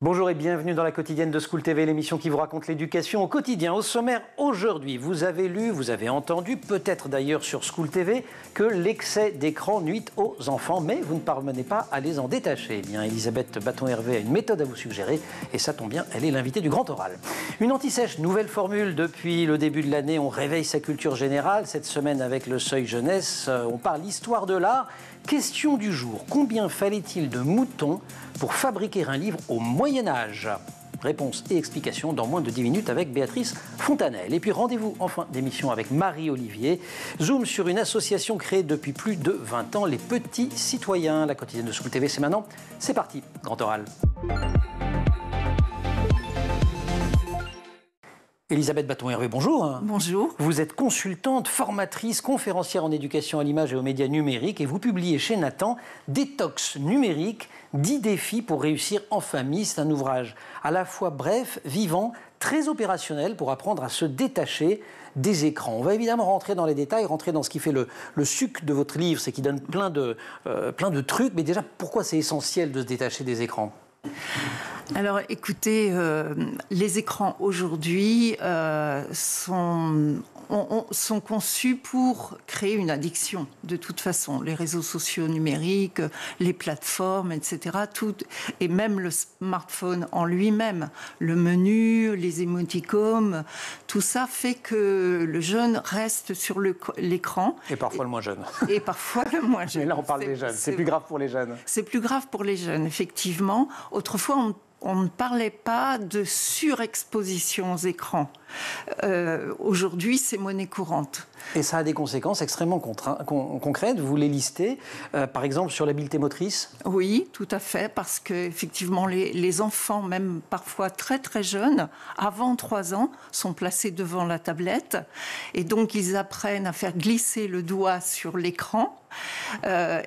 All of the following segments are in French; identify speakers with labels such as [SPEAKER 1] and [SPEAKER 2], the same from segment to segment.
[SPEAKER 1] Bonjour et bienvenue dans la quotidienne de School TV, l'émission qui vous raconte l'éducation au quotidien. Au sommaire aujourd'hui, vous avez lu, vous avez entendu, peut-être d'ailleurs sur School TV, que l'excès d'écran nuit aux enfants, mais vous ne parvenez pas à les en détacher. Eh bien, Elisabeth Baton-Hervé a une méthode à vous suggérer, et ça tombe bien, elle est l'invitée du Grand Oral. Une anti-sèche, nouvelle formule depuis le début de l'année, on réveille sa culture générale. Cette semaine avec le Seuil Jeunesse, on parle histoire de l'art. Question du jour, combien fallait-il de moutons pour fabriquer un livre au Moyen-Âge? Réponse et explication dans moins de 10 minutes avec Béatrice Fontanelle. Et puis rendez-vous en fin d'émission avec Marie-Olivier. Zoom sur une association créée depuis plus de 20 ans, les Petits Citoyens. La quotidienne de School TV, c'est maintenant. C'est parti, Grand Oral. Elisabeth Baton-Hervé, bonjour.
[SPEAKER 2] Bonjour.
[SPEAKER 1] Vous êtes consultante, formatrice, conférencière en éducation à l'image et aux médias numériques et vous publiez chez Nathan Détox numérique, 10 défis pour réussir en famille. C'est un ouvrage à la fois bref, vivant, très opérationnel pour apprendre à se détacher des écrans. On va évidemment rentrer dans les détails, rentrer dans ce qui fait le sucre de votre livre, c'est qu'il donne plein de trucs. Mais déjà, pourquoi c'est essentiel de se détacher des écrans ?
[SPEAKER 2] Alors écoutez, les écrans aujourd'hui sont conçus pour créer une addiction de toute façon. Les réseaux sociaux numériques, les plateformes, etc. Et même le smartphone en lui-même, le menu, les émoticônes, tout ça fait que le jeune reste sur l'écran.
[SPEAKER 1] Et parfois le moins jeune.
[SPEAKER 2] Et parfois le moins jeune.
[SPEAKER 1] Mais là on parle des jeunes, c'est plus grave pour les jeunes.
[SPEAKER 2] C'est plus grave pour les jeunes, effectivement. Autrefois, on ne parlait pas de surexposition aux écrans. Aujourd'hui, c'est monnaie courante.
[SPEAKER 1] Et ça a des conséquences extrêmement concrètes. Vous les listez, par exemple, sur l'habileté motrice ?
[SPEAKER 2] Oui, tout à fait, parce qu'effectivement, les enfants, même parfois très très jeunes, avant 3 ans, sont placés devant la tablette. Et donc, ils apprennent à faire glisser le doigt sur l'écran.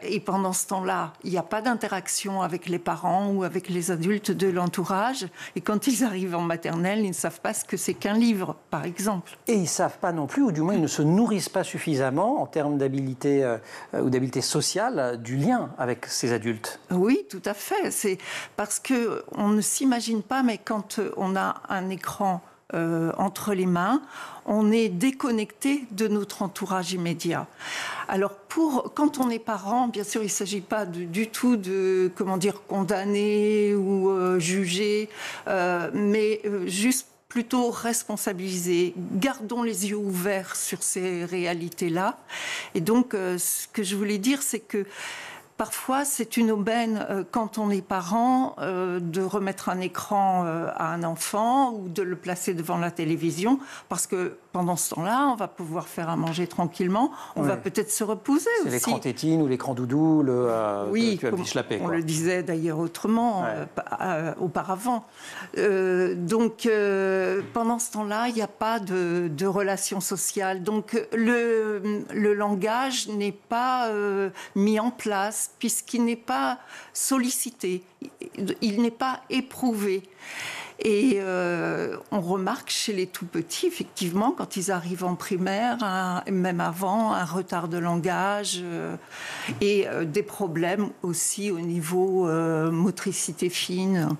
[SPEAKER 2] Et pendant ce temps-là, il n'y a pas d'interaction avec les parents ou avec les adultes de l'entourage. Et quand ils arrivent en maternelle, ils ne savent pas ce que c'est qu'un livre, par exemple.
[SPEAKER 1] Et ils ne savent pas non plus, ou du moins ils ne se nourrissent pas suffisamment en termes d'habilité ou d'habileté sociale, du lien avec ces adultes.
[SPEAKER 2] Oui, tout à fait. C'est parce qu'on ne s'imagine pas, mais quand on a un écran entre les mains, on est déconnecté de notre entourage immédiat. Alors, quand on est parent, bien sûr, il ne s'agit pas du tout de, condamner ou juger, mais juste plutôt responsabiliser. Gardons les yeux ouverts sur ces réalités-là. Et donc, ce que je voulais dire, c'est que parfois, c'est une aubaine, quand on est parent, de remettre un écran à un enfant ou de le placer devant la télévision, parce que pendant ce temps-là, on va pouvoir faire à manger tranquillement, on va peut-être se reposer aussi. C'est
[SPEAKER 1] l'écran tétine ou l'écran doudou,
[SPEAKER 2] oui,
[SPEAKER 1] on
[SPEAKER 2] le disait d'ailleurs autrement, auparavant. Donc, pendant ce temps-là, il n'y a pas de relation sociale. Donc, le langage n'est pas mis en place, puisqu'il n'est pas sollicité, il n'est pas éprouvé. Et on remarque chez les tout-petits, effectivement, quand ils arrivent en primaire, même avant, un retard de langage et des problèmes aussi au niveau motricité fine.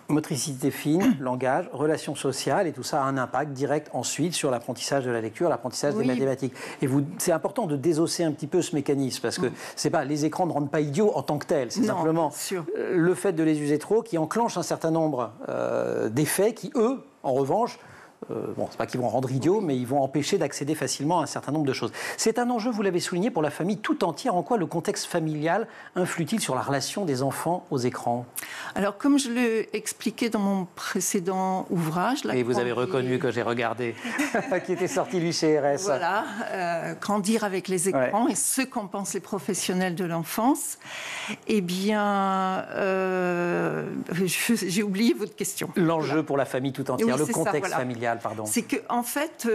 [SPEAKER 1] Motricité fine, langage, relations sociales, et tout ça a un impact direct ensuite sur l'apprentissage de la lecture, l'apprentissage des mathématiques. Et c'est important de désosser un petit peu ce mécanisme, parce que les écrans ne rendent pas idiots en tant que tels, c'est simplement le fait de les user trop qui enclenche un certain nombre d'effets qui, eux, en revanche, c'est pas qu'ils vont rendre idiots, mais ils vont empêcher d'accéder facilement à un certain nombre de choses. C'est un enjeu, vous l'avez souligné, pour la famille tout entière. En quoi le contexte familial influe-t-il sur la relation des enfants aux écrans ? Alors,
[SPEAKER 2] comme je l'ai expliqué dans mon précédent ouvrage...
[SPEAKER 1] Et vous avez reconnu que j'ai regardé, qui était sorti lui chez RS.
[SPEAKER 2] Voilà, grandir avec les écrans et ce qu'en pensent les professionnels de l'enfance. Eh bien, j'ai oublié votre question.
[SPEAKER 1] L'enjeu pour la famille tout entière, le contexte familial.
[SPEAKER 2] C'est qu'en fait,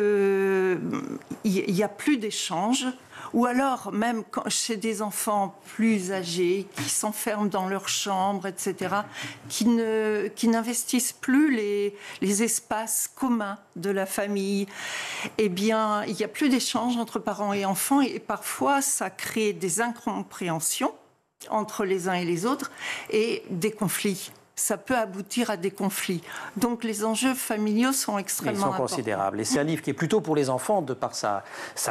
[SPEAKER 2] il n'y a plus d'échanges, ou alors même chez des enfants plus âgés qui s'enferment dans leur chambre, etc., qui n'investissent plus les espaces communs de la famille, eh bien, il n'y a plus d'échanges entre parents et enfants, et parfois ça crée des incompréhensions entre les uns et les autres et des conflits. ça peut aboutir à des conflits. Donc les enjeux familiaux sont extrêmement importants.
[SPEAKER 1] Ils sont considérables. Et c'est un livre qui est plutôt pour les enfants, de par sa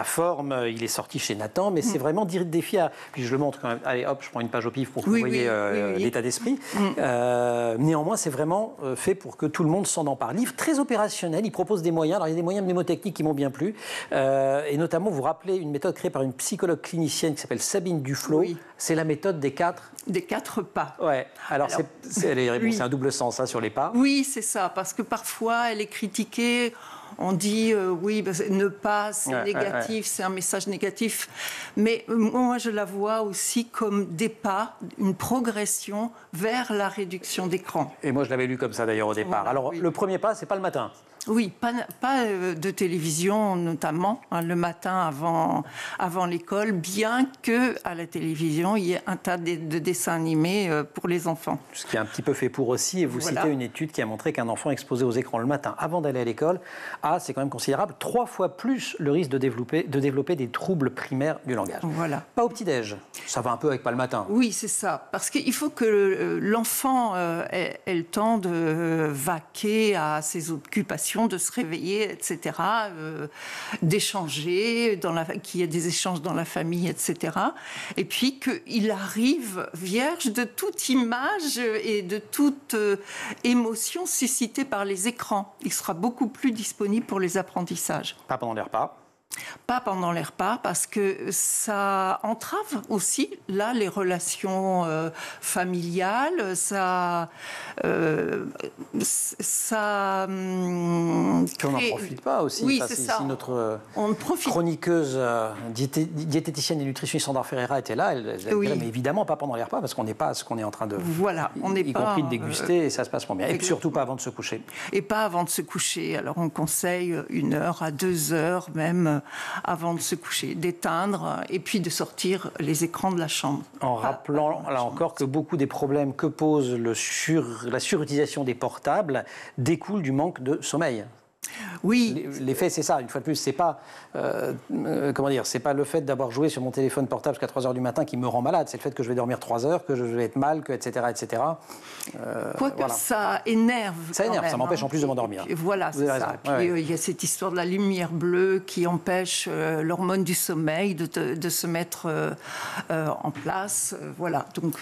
[SPEAKER 1] forme. Il est sorti chez Nathan, mais c'est vraiment dire défi à... Puis je le montre quand même. Allez, hop, je prends une page au pif pour que vous voyez l'état d'esprit. Néanmoins, c'est vraiment fait pour que tout le monde s'en empare. Livre très opérationnel, il propose des moyens. Alors il y a des moyens mnémotechniques qui m'ont bien plu. Et notamment, vous rappelez une méthode créée par une psychologue clinicienne qui s'appelle Sabine Duflo. Oui. C'est la méthode des 4...
[SPEAKER 2] Des 4 pas.
[SPEAKER 1] Ouais. Alors c'est un double sens hein, sur les pas.
[SPEAKER 2] Oui, c'est ça, parce que parfois elle est critiquée. On dit ne pas, c'est négatif, c'est un message négatif. Mais moi, je la vois aussi comme des pas, une progression vers la réduction d'écran.
[SPEAKER 1] Et moi, je l'avais lu comme ça d'ailleurs au départ. Voilà, alors, le premier pas, c'est pas le matin.
[SPEAKER 2] Oui, pas de télévision notamment, hein, le matin avant l'école, bien qu'à la télévision, il y ait un tas de dessins animés pour les enfants.
[SPEAKER 1] Ce qui est un petit peu fait pour aussi, et vous citez une étude qui a montré qu'un enfant exposé aux écrans le matin avant d'aller à l'école a, c'est quand même considérable, 3 fois plus le risque de développer des troubles primaires du langage.
[SPEAKER 2] Voilà.
[SPEAKER 1] Pas au petit-déj, ça va un peu avec pas le matin.
[SPEAKER 2] Oui, c'est ça, parce qu'il faut que l'enfant ait le temps de vaquer à ses occupations, de se réveiller, etc., d'échanger, qu'il y ait des échanges dans la famille, etc. Et puis qu'il arrive vierge de toute image et de toute émotion suscitée par les écrans. Il sera beaucoup plus disponible pour les apprentissages.
[SPEAKER 1] Pas pendant les repas.
[SPEAKER 2] Pas pendant les repas, parce que ça entrave aussi, là, les relations familiales, ça...
[SPEAKER 1] on n'en profite pas aussi.
[SPEAKER 2] Oui, c'est ça.
[SPEAKER 1] Si notre chroniqueuse, diététicienne et nutritionniste Sandra Ferreira était là, elle dirait, mais évidemment pas pendant les repas, parce qu'on n'est pas à ce qu'on est en train de...
[SPEAKER 2] Voilà, on n'est pas...
[SPEAKER 1] Y compris de déguster, et ça se passe moins bien. Et surtout pas avant de se coucher.
[SPEAKER 2] Et pas avant de se coucher. Alors on conseille 1 heure à 2 heures même avant de se coucher, d'éteindre et puis de sortir les écrans de la chambre.
[SPEAKER 1] En rappelant, là encore, que beaucoup des problèmes que pose la surutilisation des portables découlent du manque de sommeil.
[SPEAKER 2] Oui.
[SPEAKER 1] L'effet, c'est ça. Une fois de plus, c'est pas, c'est pas le fait d'avoir joué sur mon téléphone portable jusqu'à 3 heures du matin qui me rend malade. C'est le fait que je vais dormir 3 heures, que je vais être mal, etc., etc.
[SPEAKER 2] Quoique ça énerve.
[SPEAKER 1] Ça énerve, ça m'empêche en plus de m'endormir.
[SPEAKER 2] Voilà, c'est ça. Puis il y a cette histoire de la lumière bleue qui empêche l'hormone du sommeil de se mettre en place. Voilà. Donc.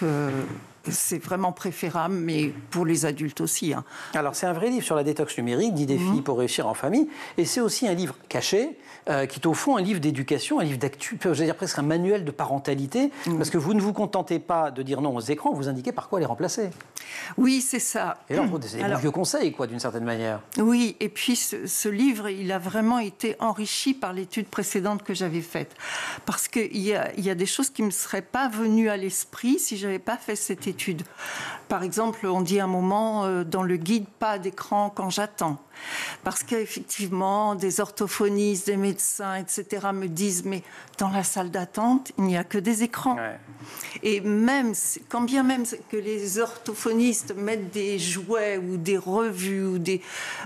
[SPEAKER 2] C'est vraiment préférable, mais pour les adultes aussi. Hein.
[SPEAKER 1] Alors, c'est un vrai livre sur la détox numérique, 10 défis pour réussir en famille. Et c'est aussi un livre caché, qui est au fond un livre d'éducation, un livre d'actu, je veux dire presque un manuel de parentalité, parce que vous ne vous contentez pas de dire non aux écrans, vous indiquez par quoi les remplacer.
[SPEAKER 2] Oui, c'est ça.
[SPEAKER 1] Et là, on trouve des vieux conseils, quoi, d'une certaine manière.
[SPEAKER 2] Oui, et puis ce livre, il a vraiment été enrichi par l'étude précédente que j'avais faite. Parce qu'il y a des choses qui ne me seraient pas venues à l'esprit si je n'avais pas fait cette étude. Par exemple, on dit à un moment dans le guide, pas d'écran quand j'attends. Parce qu'effectivement, des orthophonistes, des médecins, etc. me disent, mais dans la salle d'attente, il n'y a que des écrans. Ouais. Et même, quand bien même que les orthophonistes mettent des jouets ou des revues ou des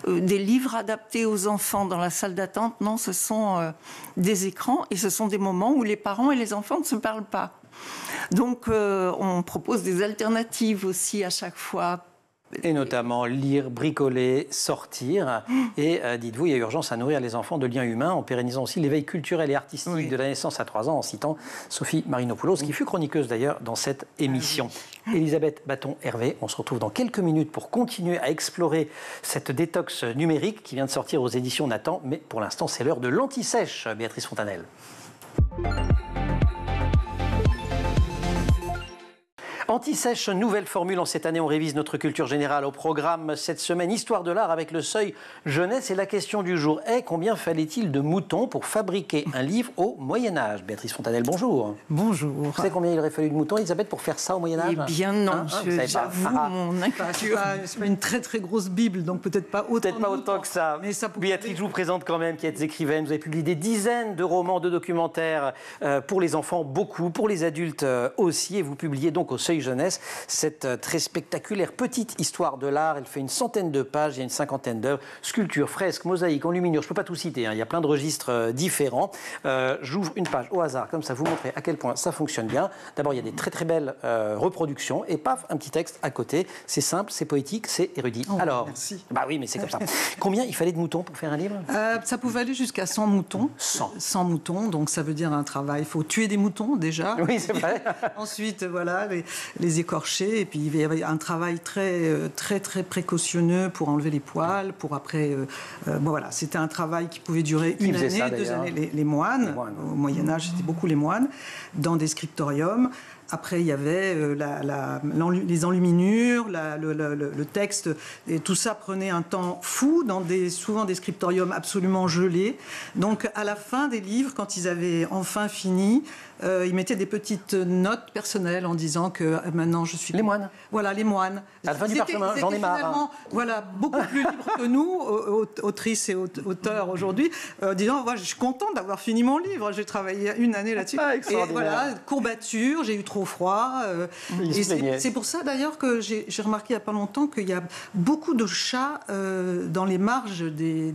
[SPEAKER 2] livres adaptés aux enfants dans la salle d'attente, non, ce sont des écrans et ce sont des moments où les parents et les enfants ne se parlent pas. Donc, on propose des alternatives aussi à chaque fois.
[SPEAKER 1] Et notamment lire, bricoler, sortir. Et dites-vous, il y a urgence à nourrir les enfants de liens humains en pérennisant aussi l'éveil culturel et artistique de la naissance à 3 ans, en citant Sophie Marinopoulos, qui fut chroniqueuse d'ailleurs dans cette émission. Elisabeth Baton-Hervé, on se retrouve dans quelques minutes pour continuer à explorer cette détox numérique qui vient de sortir aux éditions Nathan. Mais pour l'instant, c'est l'heure de l'anti-sèche, Béatrice Fontanelle. Anti-sèche, nouvelle formule en cette année, on révise notre culture générale. Au programme cette semaine, Histoire de l'art avec le seuil jeunesse. Et la question du jour est, combien fallait-il de moutons pour fabriquer un livre au Moyen-Âge? Béatrice Fontanelle, bonjour.
[SPEAKER 2] Bonjour.
[SPEAKER 1] Vous savez combien il aurait fallu de moutons, Elisabeth, pour faire ça au Moyen-Âge?
[SPEAKER 2] Eh bien non, j'avoue mon inculture.
[SPEAKER 3] C'est pas une très très grosse Bible, donc peut-être pas autant.
[SPEAKER 1] Peut-être pas autant que ça. Mais ça Béatrice, je vous présente quand même, qui êtes écrivaine. Vous avez publié des dizaines de romans, de documentaires pour les enfants, beaucoup, pour les adultes aussi. Et vous publiez donc au seuil jeunesse, cette très spectaculaire petite histoire de l'art. Elle fait une centaine de pages, il y a une cinquantaine d'œuvres, sculptures, fresques, mosaïques, enluminures. Je ne peux pas tout citer, hein, il y a plein de registres différents. J'ouvre une page au hasard, comme ça, vous montrer à quel point ça fonctionne bien. D'abord, il y a des très très belles reproductions et paf, un petit texte à côté. C'est simple, c'est poétique, c'est érudit.
[SPEAKER 3] Oh,
[SPEAKER 1] alors,
[SPEAKER 3] merci.
[SPEAKER 1] bah oui, mais c'est comme ça. Combien il fallait de moutons pour faire un livre?
[SPEAKER 3] Ça pouvait aller jusqu'à 100 moutons.
[SPEAKER 1] 100
[SPEAKER 3] moutons, donc ça veut dire un travail. Il faut tuer des moutons déjà.
[SPEAKER 1] Oui, c'est vrai.
[SPEAKER 3] Ensuite, voilà, les écorcher. Et puis il y avait un travail très précautionneux pour enlever les poils, pour après. Bon, voilà, c'était un travail qui pouvait durer une année, 2 années. Les moines, au Moyen Âge, c'était beaucoup les moines, dans des scriptoriums. Après, il y avait les enluminures, le texte, et tout ça prenait un temps fou, souvent des scriptoriums absolument gelés. Donc, à la fin des livres, quand ils avaient enfin fini, ils mettaient des petites notes personnelles en disant que maintenant je suis...
[SPEAKER 1] Les moines.
[SPEAKER 3] Voilà, les moines.
[SPEAKER 1] À la fin du parchemin, j'en ai marre. Hein.
[SPEAKER 3] Voilà, beaucoup plus libres que nous, autrices et auteurs aujourd'hui, disant, voilà, je suis content d'avoir fini mon livre, j'ai travaillé une année là-dessus.
[SPEAKER 1] Ah,
[SPEAKER 3] et voilà, courbature, j'ai eu trop froid. C'est pour ça d'ailleurs que j'ai remarqué il n'y a pas longtemps qu'il y a beaucoup de chats dans les marges des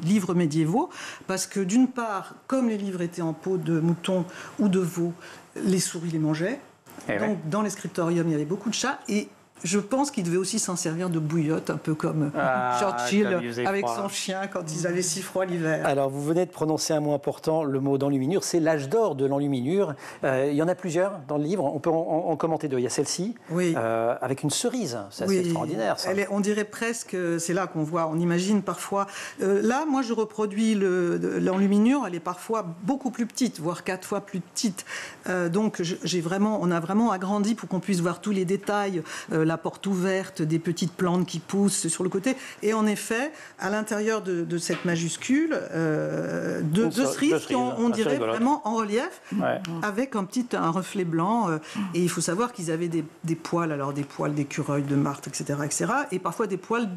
[SPEAKER 3] livres médiévaux, parce que d'une part, comme les livres étaient en peau de mouton ou de veau, les souris les mangeaient. Donc dans les scriptoriums, il y avait beaucoup de chats et je pense qu'il devait aussi s'en servir de bouillotte, un peu comme Churchill avec son chien quand ils avaient si froid l'hiver.
[SPEAKER 1] Alors, vous venez de prononcer un mot important, le mot d'enluminure. C'est l'âge d'or de l'enluminure. Il y en a plusieurs dans le livre. On peut en commenter deux. Il y a celle-ci, avec une cerise. C'est assez extraordinaire, ça.
[SPEAKER 3] On dirait presque, c'est là qu'on voit, on imagine parfois. Là, moi, je reproduis l'enluminure. Elle est parfois beaucoup plus petite, voire 4 fois plus petite. Donc, on a vraiment agrandi pour qu'on puisse voir tous les détails. La porte ouverte, des petites plantes qui poussent sur le côté. Et en effet, à l'intérieur de cette majuscule, deux cerises qui on dirait vraiment en relief, avec un reflet blanc. Et il faut savoir qu'ils avaient des poils, alors des poils d'écureuil, de martre, etc., etc. Et parfois des poils,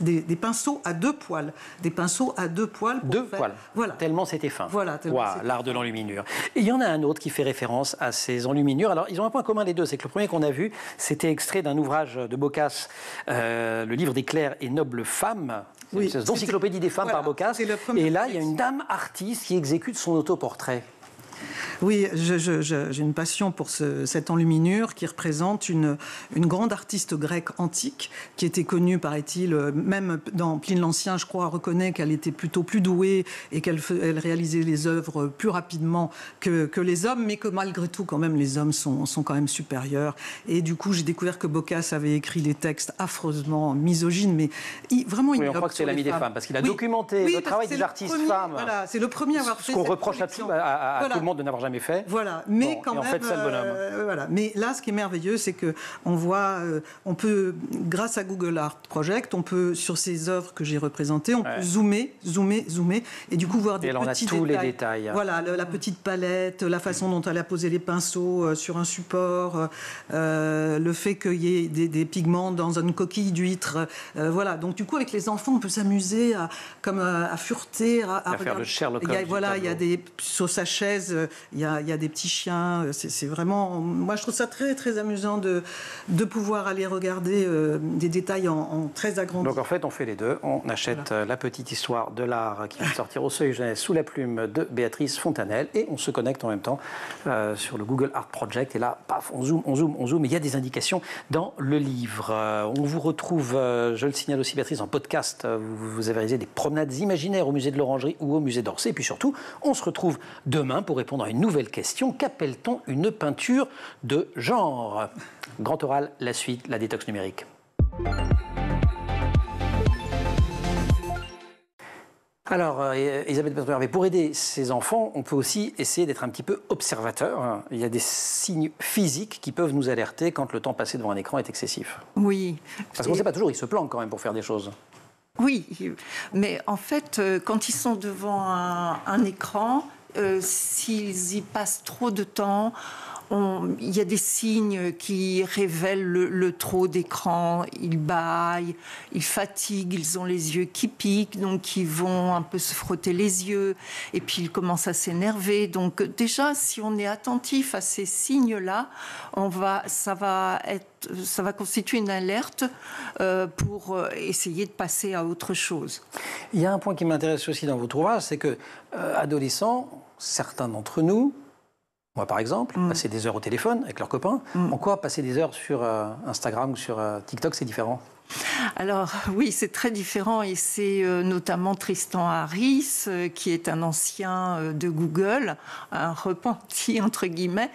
[SPEAKER 3] des pinceaux à 2 poils. Des pinceaux à 2 poils.
[SPEAKER 1] Poils. Voilà. Tellement c'était fin.
[SPEAKER 3] Voilà.
[SPEAKER 1] L'art de l'enluminure. Et il y en a un autre qui fait référence à ces enluminures. Alors, ils ont un point commun les deux. C'est que le premier qu'on a vu, c'était extrait d'un ouvrage de Boccace, le livre des claires et nobles femmes, l'encyclopédie des femmes par Boccace. Et là, il y a une dame artiste qui exécute son autoportrait.
[SPEAKER 3] Oui, j'ai une passion pour cette enluminure qui représente une grande artiste grecque antique qui était connue, paraît-il, même dans Pline l'Ancien, je crois, reconnaît qu'elle était plutôt plus douée et qu'elle réalisait les œuvres plus rapidement que les hommes, mais que malgré tout, quand même, les hommes sont quand même supérieurs. Et du coup, j'ai découvert que Boccace avait écrit des textes affreusement misogynes, mais vraiment
[SPEAKER 1] on croit que c'est l'ami des femmes, parce qu'il a documenté le travail des artistes femmes.
[SPEAKER 3] Voilà, c'est le premier à avoir fait
[SPEAKER 1] ce qu'on reproche à tout le monde de n'avoir jamais fait.
[SPEAKER 3] Voilà, mais quand même. En fait, c'est le bonhomme. Voilà. Mais là, ce qui est merveilleux, c'est que on peut, grâce à Google Art Project, on peut sur ces œuvres que j'ai représentées, on peut zoomer, et du coup voir des petits détails.
[SPEAKER 1] Les détails.
[SPEAKER 3] Voilà, la petite palette, la façon dont elle a posé les pinceaux sur un support, le fait qu'il y ait des pigments dans une coquille d'huître. Voilà. Donc du coup, avec les enfants, on peut s'amuser à fureter, à
[SPEAKER 1] faire le Sherlock Holmes.
[SPEAKER 3] Voilà, il y a sur sa chaise, il y a des petits chiens. C'est vraiment... Moi, je trouve ça très, très amusant de pouvoir aller regarder des détails en très agrandi.
[SPEAKER 1] Donc, en fait, on fait les deux. On achète la petite histoire de l'art qui va sortir au Seuil Jeunesse sous la plume de Béatrice Fontanelle et on se connecte en même temps sur le Google Art Project. Et là, paf, on zoome. Et il y a des indications dans le livre. On vous retrouve, je le signale aussi, Béatrice, en podcast. Vous avez réalisé des promenades imaginaires au musée de l'Orangerie ou au musée d'Orsay. Et puis surtout, on se retrouve demain pour répondre à une nouvelle question. Qu'appelle-t-on une peinture de genre? Grand oral, la suite, la détox numérique. Alors, Elisabeth Bertrand, pour aider ces enfants, on peut aussi essayer d'être un petit peu observateur. Il y a des signes physiques qui peuvent nous alerter quand le temps passé devant un écran est excessif.
[SPEAKER 2] Oui.
[SPEAKER 1] Parce qu'on ne sait pas toujours, ils se planquent quand même pour faire des choses.
[SPEAKER 2] Oui, mais en fait, quand ils sont devant un écran, s'ils y passent trop de temps, il y a des signes qui révèlent le trop d'écran. Ils bâillent, ils fatiguent, ils ont les yeux qui piquent, donc ils vont un peu se frotter les yeux, et puis ils commencent à s'énerver. Donc déjà, si on est attentif à ces signes-là, ça va constituer une alerte pour essayer de passer à autre chose.
[SPEAKER 1] Il y a un point qui m'intéresse aussi dans votre ouvrage, c'est que adolescents, certains d'entre nous, moi par exemple, passer des heures au téléphone avec leurs copains, en quoi passer des heures sur Instagram ou sur TikTok, c'est différent ?
[SPEAKER 2] Alors oui, c'est très différent, et c'est notamment Tristan Harris, qui est un ancien de Google, un repenti entre guillemets,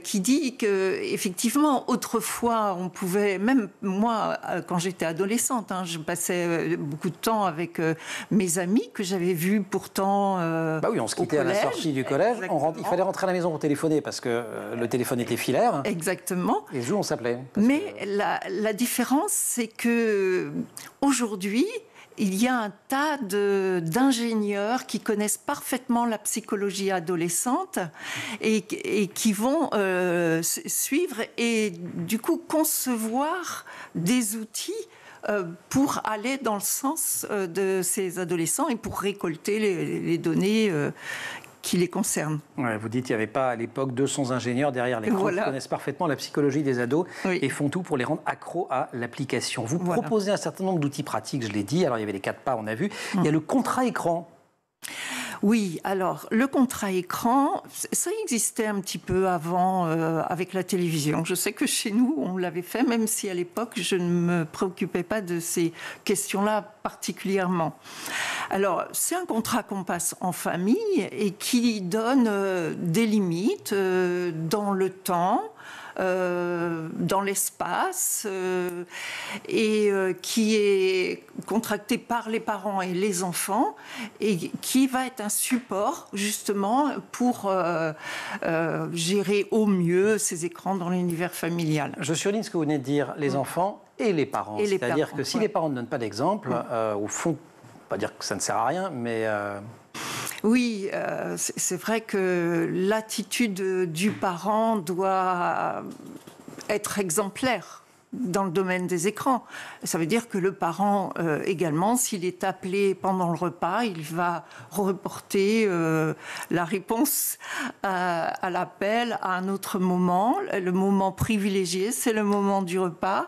[SPEAKER 2] qui dit que effectivement autrefois on pouvait, même moi quand j'étais adolescente, je passais beaucoup de temps avec mes amis que j'avais vus pourtant
[SPEAKER 1] bah oui, on se quittait à la sortie du collège, il fallait rentrer à la maison pour téléphoner parce que le téléphone était filaire.
[SPEAKER 2] Exactement.
[SPEAKER 1] Et où on s'appelait.
[SPEAKER 2] Mais la différence, c'est que aujourd'hui, il y a un tas d'ingénieurs qui connaissent parfaitement la psychologie adolescente et qui vont suivre et du coup concevoir des outils pour aller dans le sens de ces adolescents et pour récolter les données qui les concernent.
[SPEAKER 1] Ouais, vous dites qu'il n'y avait pas à l'époque 200 ingénieurs derrière l'écran qui connaissent parfaitement la psychologie des ados et font tout pour les rendre accros à l'application. Vous proposez un certain nombre d'outils pratiques, je l'ai dit. Alors il y avait les 4 pas, on a vu. Il y a le contrat écran.
[SPEAKER 2] Oui, alors le contrat écran, ça existait un petit peu avant avec la télévision. Je sais que chez nous, on l'avait fait, même si à l'époque, je ne me préoccupais pas de ces questions-là particulièrement. Alors, c'est un contrat qu'on passe en famille et qui donne des limites dans le temps, dans l'espace et qui est contracté par les parents et les enfants et qui va être un support justement pour gérer au mieux ces écrans dans l'univers familial.
[SPEAKER 1] Je surligne ce que vous venez de dire, les enfants et les parents. C'est-à-dire que si les parents ne donnent pas d'exemple, au fond, pas dire que ça ne sert à rien, mais...
[SPEAKER 2] Oui, c'est vrai que l'attitude du parent doit être exemplaire dans le domaine des écrans. Ça veut dire que le parent également, s'il est appelé pendant le repas, il va reporter la réponse à l'appel à un autre moment. Le moment privilégié, c'est le moment du repas.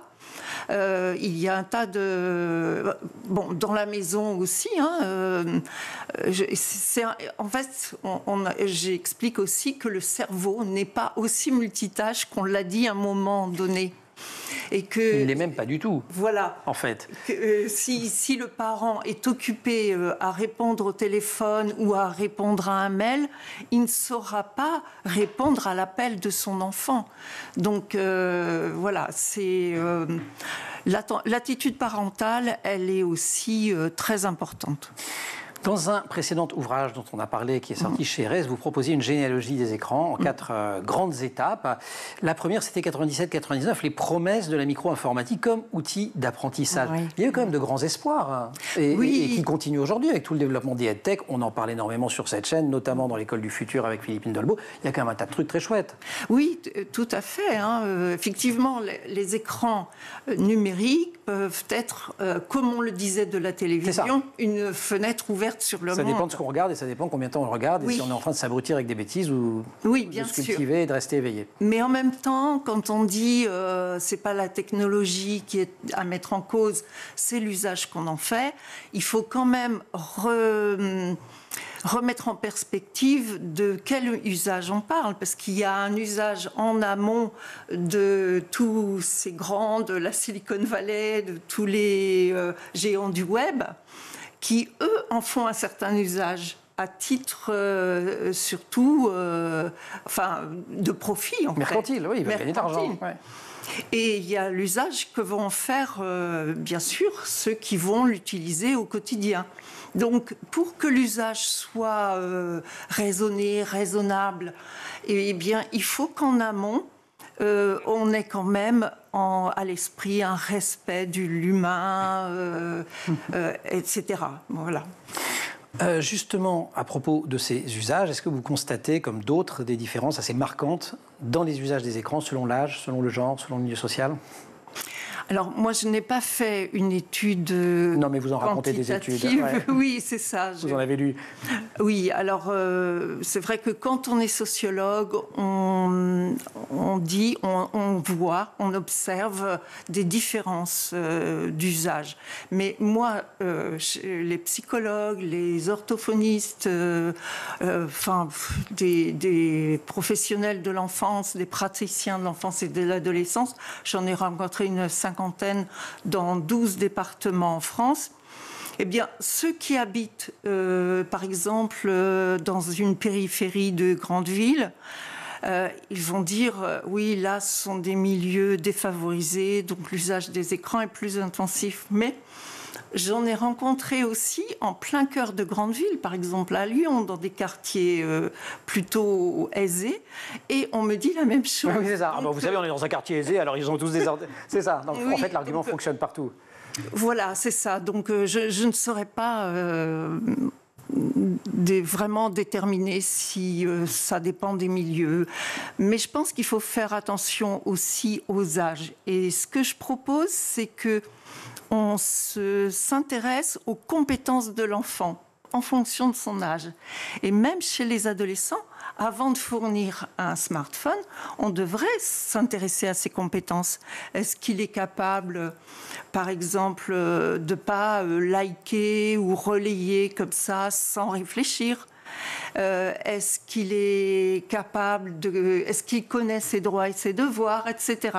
[SPEAKER 2] Il y a un tas de... Bon, dans la maison aussi. En fait, j'explique aussi que le cerveau n'est pas aussi multitâche qu'on l'a dit à un moment donné. Et que,
[SPEAKER 1] il ne l'est même pas du tout,
[SPEAKER 2] voilà,
[SPEAKER 1] en fait.
[SPEAKER 2] Si le parent est occupé à répondre au téléphone ou à répondre à un mail, il ne saura pas répondre à l'appel de son enfant. Donc voilà, c'est l'attitude parentale, elle est aussi très importante.
[SPEAKER 1] Dans un précédent ouvrage dont on a parlé, qui est sorti chez Erez, vous proposiez une généalogie des écrans en 4 grandes étapes. La première, c'était 97-99, les promesses de la micro-informatique comme outil d'apprentissage. Oui. Il y a eu quand même de grands espoirs, et qui continuent aujourd'hui avec tout le développement des EdTech. On en parle énormément sur cette chaîne, notamment dans l'École du Futur avec Philippine Dolbeau. Il y a quand même un tas de trucs très chouettes.
[SPEAKER 2] Oui, tout à fait. Effectivement, les écrans numériques peuvent être, comme on le disait de la télévision, une fenêtre ouverte sur le monde.
[SPEAKER 1] Ça dépend de ce qu'on regarde et ça dépend combien de temps on le regarde et si on est en train de s'abrutir avec des bêtises ou
[SPEAKER 2] bien
[SPEAKER 1] de se cultiver et de rester éveillé.
[SPEAKER 2] Mais en même temps, quand on dit c'est pas la technologie qui est à mettre en cause, c'est l'usage qu'on en fait, il faut quand même remettre en perspective de quel usage on parle, parce qu'il y a un usage en amont de tous ces grands, de la Silicon Valley, de tous les géants du web, qui, eux, en font un certain usage à titre surtout de profit.
[SPEAKER 1] Mercantile, oui, ils veulent gagner de l'argent. Ouais.
[SPEAKER 2] Et il y a l'usage que vont bien sûr, ceux qui vont l'utiliser au quotidien. Donc, pour que l'usage soit raisonné, raisonnable, eh bien, il faut qu'en amont, on ait quand même à l'esprit un respect de l'humain, etc. Voilà.
[SPEAKER 1] Justement, à propos de ces usages, est-ce que vous constatez, comme d'autres, des différences assez marquantes dans les usages des écrans, selon l'âge, selon le genre, selon le milieu social ?
[SPEAKER 2] Alors, moi, je n'ai pas fait une étude
[SPEAKER 1] Non, mais vous en racontez des études. Ouais.
[SPEAKER 2] Oui, c'est ça.
[SPEAKER 1] Vous en avez lu.
[SPEAKER 2] Oui, alors, c'est vrai que quand on est sociologue, on dit, on voit, on observe des différences d'usage. Mais moi, les psychologues, les orthophonistes, des professionnels de l'enfance, des praticiens de l'enfance et de l'adolescence, j'en ai rencontré une cinquantaine dans 12 départements en France. Eh bien, ceux qui habitent, par exemple, dans une périphérie de grande ville, ils vont dire, oui, là, ce sont des milieux défavorisés, donc l'usage des écrans est plus intensif. Mais j'en ai rencontré aussi en plein cœur de grandes villes, par exemple à Lyon, dans des quartiers plutôt aisés, et on me dit la même chose.
[SPEAKER 1] Oui, c'est ça. Donc, vous savez, on est dans un quartier aisé, alors ils ont tous des... C'est ça. Donc,
[SPEAKER 2] oui,
[SPEAKER 1] en fait, l'argument fonctionne partout.
[SPEAKER 2] Voilà, c'est ça. Donc, je ne saurais pas vraiment déterminer si ça dépend des milieux. Mais je pense qu'il faut faire attention aussi aux âges. Et ce que je propose, c'est que on s'intéresse aux compétences de l'enfant en fonction de son âge. Et même chez les adolescents, avant de fournir un smartphone, on devrait s'intéresser à ses compétences. Est-ce qu'il est capable, par exemple, de ne pas liker ou relayer comme ça sans réfléchir ? Est-ce qu'il est capable est-ce qu'il connaît ses droits et ses devoirs, etc.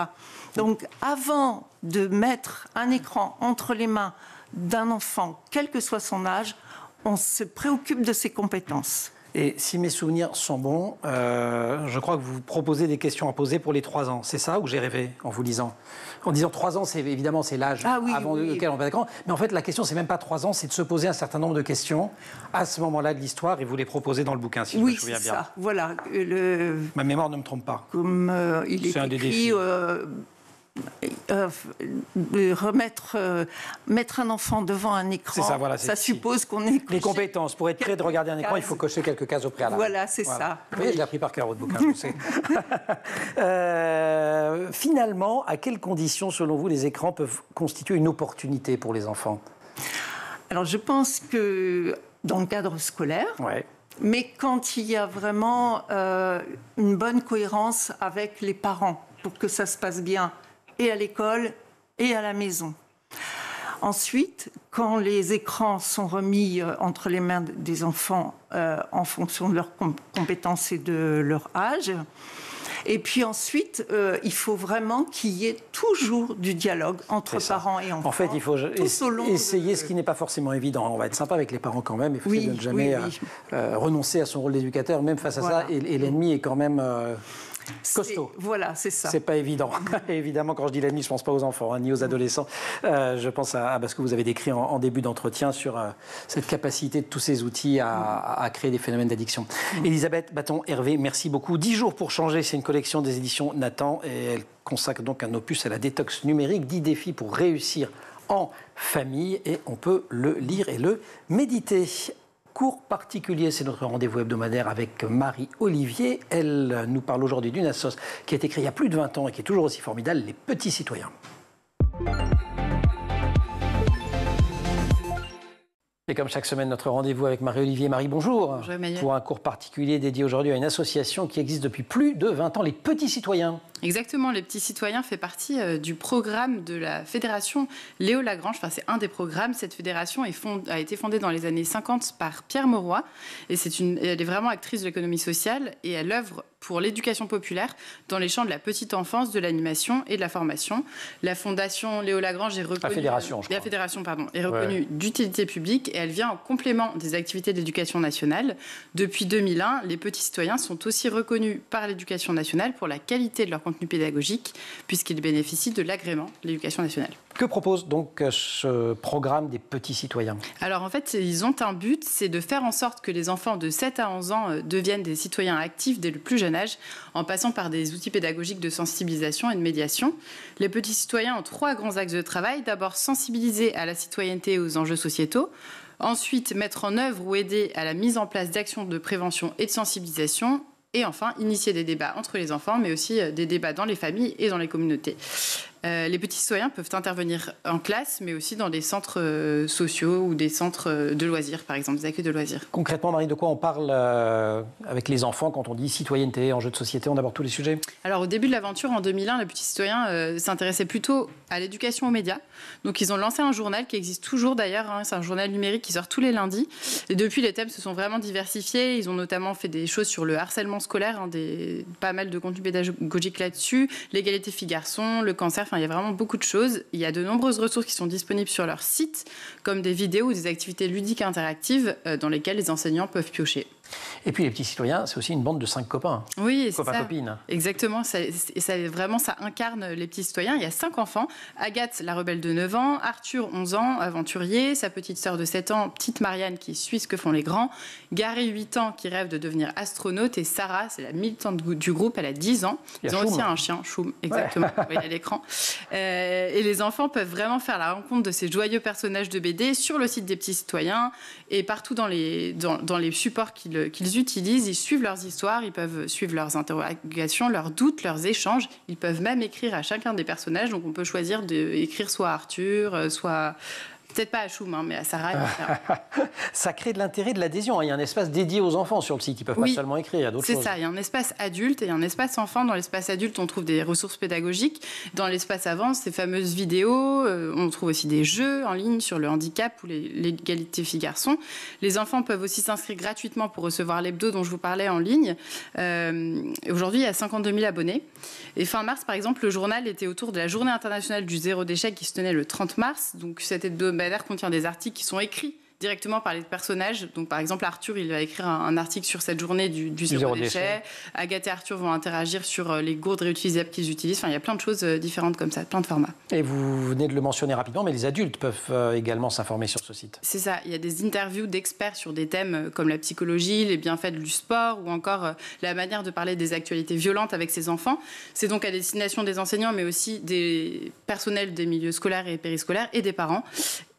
[SPEAKER 2] Donc, avant de mettre un écran entre les mains d'un enfant, quel que soit son âge, on se préoccupe de ses compétences.
[SPEAKER 1] Et si mes souvenirs sont bons, je crois que vous proposez des questions à poser pour les 3 ans. C'est ça ou j'ai rêvé en vous lisant ? En disant 3 ans, c'est évidemment c'est l'âge avant lequel on va d'écran. Mais en fait, la question, c'est même pas 3 ans, c'est de se poser un certain nombre de questions à ce moment-là de l'histoire et vous les proposez dans le bouquin, si je me souviens bien. Oui, c'est ça.
[SPEAKER 2] Voilà.
[SPEAKER 1] Ma mémoire ne me trompe pas.
[SPEAKER 2] Comme il est écrit... mettre un enfant devant un écran, ça suppose qu'on est
[SPEAKER 1] les compétences. Pour être prêt de regarder un écran, il faut cocher quelques cases au préalable.
[SPEAKER 2] Voilà, c'est ça.
[SPEAKER 1] Vous voyez, je l'ai appris par cœur, votre bouquin, je sais. Finalement, à quelles conditions, selon vous, les écrans peuvent constituer une opportunité pour les enfants ?
[SPEAKER 2] Alors, je pense que dans le cadre scolaire...
[SPEAKER 1] Ouais.
[SPEAKER 2] Mais quand il y a vraiment une bonne cohérence avec les parents pour que ça se passe bien et à l'école et à la maison. Ensuite, quand les écrans sont remis entre les mains des enfants en fonction de leurs compétences et de leur âge. Et puis ensuite, il faut vraiment qu'il y ait toujours du dialogue entre parents et enfants.
[SPEAKER 1] En fait, il faut essayer ce qui n'est pas forcément évident. On va être sympa avec les parents quand même. Il faut ne jamais renoncer à son rôle d'éducateur, même face à ça. Et l'ennemi est quand même... costaud.
[SPEAKER 2] Voilà, c'est ça.
[SPEAKER 1] C'est pas évident. Évidemment, quand je dis l'ennemi, je pense pas aux enfants, ni aux adolescents. Je pense à ce que vous avez décrit en début d'entretien sur cette capacité de tous ces outils à créer des phénomènes d'addiction. Elisabeth Baton-Hervé, merci beaucoup. 10 jours pour changer, c'est une collection des éditions Nathan et elle consacre donc un opus à la détox numérique, 10 défis pour réussir en famille et on peut le lire et le méditer. Cours particulier, c'est notre rendez-vous hebdomadaire avec Marie-Olivier. Elle nous parle aujourd'hui d'une assoce qui a été créée il y a plus de 20 ans et qui est toujours aussi formidable, les Petits Citoyens. Et comme chaque semaine, notre rendez-vous avec Marie-Olivier. Marie, bonjour.
[SPEAKER 4] Bonjour Emmanuel.
[SPEAKER 1] Pour un cours particulier dédié aujourd'hui à une association qui existe depuis plus de 20 ans, les Petits Citoyens.
[SPEAKER 4] Exactement, les Petits Citoyens fait partie du programme de la fédération Léo Lagrange. Enfin, c'est un des programmes. Cette fédération a été fondée dans les années 50 par Pierre Mauroy. Et elle est vraiment actrice de l'économie sociale et elle œuvre pour l'éducation populaire dans les champs de la petite enfance, de l'animation et de la formation. La fondation Léo Lagrange est reconnue... La fédération, est reconnue d'utilité publique et elle vient en complément des activités de l'éducation nationale. Depuis 2001, les Petits Citoyens sont aussi reconnus par l'éducation nationale pour la qualité de leur contenu pédagogique, puisqu'ils bénéficient de l'agrément de l'éducation nationale.
[SPEAKER 1] Que propose donc ce programme des Petits Citoyens ?
[SPEAKER 4] Alors en fait, ils ont un but, c'est de faire en sorte que les enfants de 7 à 11 ans deviennent des citoyens actifs dès le plus jeune âge, en passant par des outils pédagogiques de sensibilisation et de médiation. Les Petits Citoyens ont 3 grands axes de travail. D'abord, sensibiliser à la citoyenneté et aux enjeux sociétaux. Ensuite, mettre en œuvre ou aider à la mise en place d'actions de prévention et de sensibilisation. Et enfin, initier des débats entre les enfants, mais aussi des débats dans les familles et dans les communautés. Les petits citoyens peuvent intervenir en classe, mais aussi dans des centres sociaux ou des centres de loisirs, par exemple, des accueils de loisirs.
[SPEAKER 1] Concrètement, Marie, de quoi on parle avec les enfants quand on dit citoyenneté, enjeux de société? On aborde tous les sujets? Alors,
[SPEAKER 4] au début de l'aventure, en 2001, les petits citoyens s'intéressaient plutôt à l'éducation aux médias. Donc, ils ont lancé un journal qui existe toujours d'ailleurs. C'est un journal numérique qui sort tous les lundis. Et depuis, les thèmes se sont vraiment diversifiés. Ils ont notamment fait des choses sur le harcèlement scolaire, pas mal de contenu pédagogique là-dessus, l'égalité filles-garçons, le cancer. Enfin, il y a vraiment beaucoup de choses. Il y a de nombreuses ressources qui sont disponibles sur leur site, comme des vidéos ou des activités ludiques interactives dans lesquelles les enseignants peuvent piocher.
[SPEAKER 1] Et puis les petits citoyens, c'est aussi une bande de 5 copains.
[SPEAKER 4] Oui, c'est ça.
[SPEAKER 1] Copines.
[SPEAKER 4] Exactement. Ça incarne les petits citoyens. Il y a 5 enfants. Agathe, la rebelle de 9 ans. Arthur, 11 ans, aventurier. Sa petite sœur de 7 ans, petite Marianne, qui suit ce que font les grands. Gary, 8 ans, qui rêve de devenir astronaute. Et Sarah, c'est la militante du groupe, elle a 10 ans. Ils ont aussi un chien, Choum, exactement, vous voyez à l'écran. Et les enfants peuvent vraiment faire la rencontre de ces joyeux personnages de BD sur le site des petits citoyens et partout dans les supports qu'ils utilisent. Ils suivent leurs histoires, ils peuvent suivre leurs interrogations, leurs doutes, leurs échanges. Ils peuvent même écrire à chacun des personnages. Donc on peut choisir d'écrire soit à Arthur, soit... Peut-être pas à Choum, mais à Sarah.
[SPEAKER 1] Ça crée de l'intérêt, de l'adhésion. Il y a un espace dédié aux enfants sur le site. Ils ne peuvent pas seulement écrire, il y a d'autres choses.
[SPEAKER 4] C'est ça, il y a un espace adulte et un espace enfant. Dans l'espace adulte, on trouve des ressources pédagogiques. Dans l'espace avant, ces fameuses vidéos. On trouve aussi des jeux en ligne sur le handicap ou l'égalité filles-garçons. Les enfants peuvent aussi s'inscrire gratuitement pour recevoir l'hebdo dont je vous parlais en ligne. Aujourd'hui, il y a 52 000 abonnés. Et fin mars, par exemple, le journal était autour de la journée internationale du zéro déchet qui se tenait le 30 mars. Donc cet hebdomadaire contient des articles qui sont écrits directement par les personnages. Donc, par exemple, Arthur, il va écrire un article sur cette journée du zéro déchet. Agathe et Arthur vont interagir sur les gourdes réutilisables qu'ils utilisent. Enfin, il y a plein de choses différentes comme ça, plein de formats.
[SPEAKER 1] Et vous venez de le mentionner rapidement, mais les adultes peuvent également s'informer sur ce site.
[SPEAKER 4] C'est ça. Il y a des interviews d'experts sur des thèmes comme la psychologie, les bienfaits du sport ou encore la manière de parler des actualités violentes avec ses enfants. C'est donc à destination des enseignants, mais aussi des personnels des milieux scolaires et périscolaires et des parents.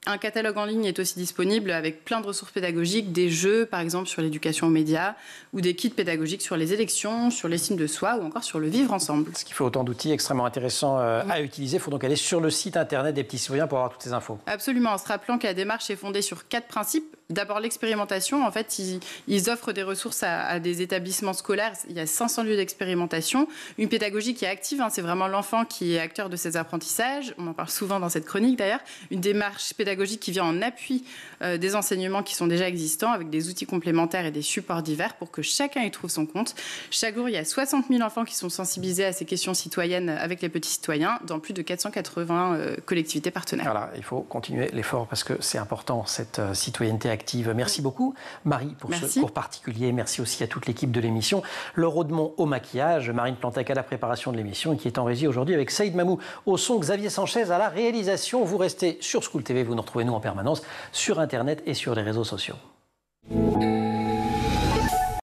[SPEAKER 4] Un catalogue en ligne est aussi disponible avec plein de ressources pédagogiques, des jeux par exemple sur l'éducation aux médias ou des kits pédagogiques sur les élections, sur l'estime de soi ou encore sur le vivre ensemble.
[SPEAKER 1] Ce qui fait autant d'outils extrêmement intéressants à utiliser. Il faut donc aller sur le site internet des petits citoyens pour avoir toutes ces infos.
[SPEAKER 4] Absolument, en se rappelant que la démarche est fondée sur 4 principes. D'abord l'expérimentation. En fait, ils offrent des ressources à des établissements scolaires. Il y a 500 lieux d'expérimentation. Une pédagogie qui est active, c'est vraiment l'enfant qui est acteur de ses apprentissages. On en parle souvent dans cette chronique d'ailleurs. Une démarche pédagogique qui vient en appui des enseignements qui sont déjà existants avec des outils complémentaires et des supports divers pour que chacun y trouve son compte. Chaque jour, il y a 60 000 enfants qui sont sensibilisés à ces questions citoyennes avec les petits citoyens dans plus de 480 collectivités partenaires.
[SPEAKER 1] Voilà, il faut continuer l'effort parce que c'est important, cette citoyenneté active. Merci beaucoup, Marie, pour ce cours particulier. Merci aussi à toute l'équipe de l'émission. Laure Audemont au maquillage, Marine Plantec à la préparation de l'émission et qui est en régie aujourd'hui avec Saïd Mamou au son, Xavier Sanchez à la réalisation. Vous restez sur School TV, vous nous retrouvez nous en permanence sur Internet et sur les réseaux sociaux.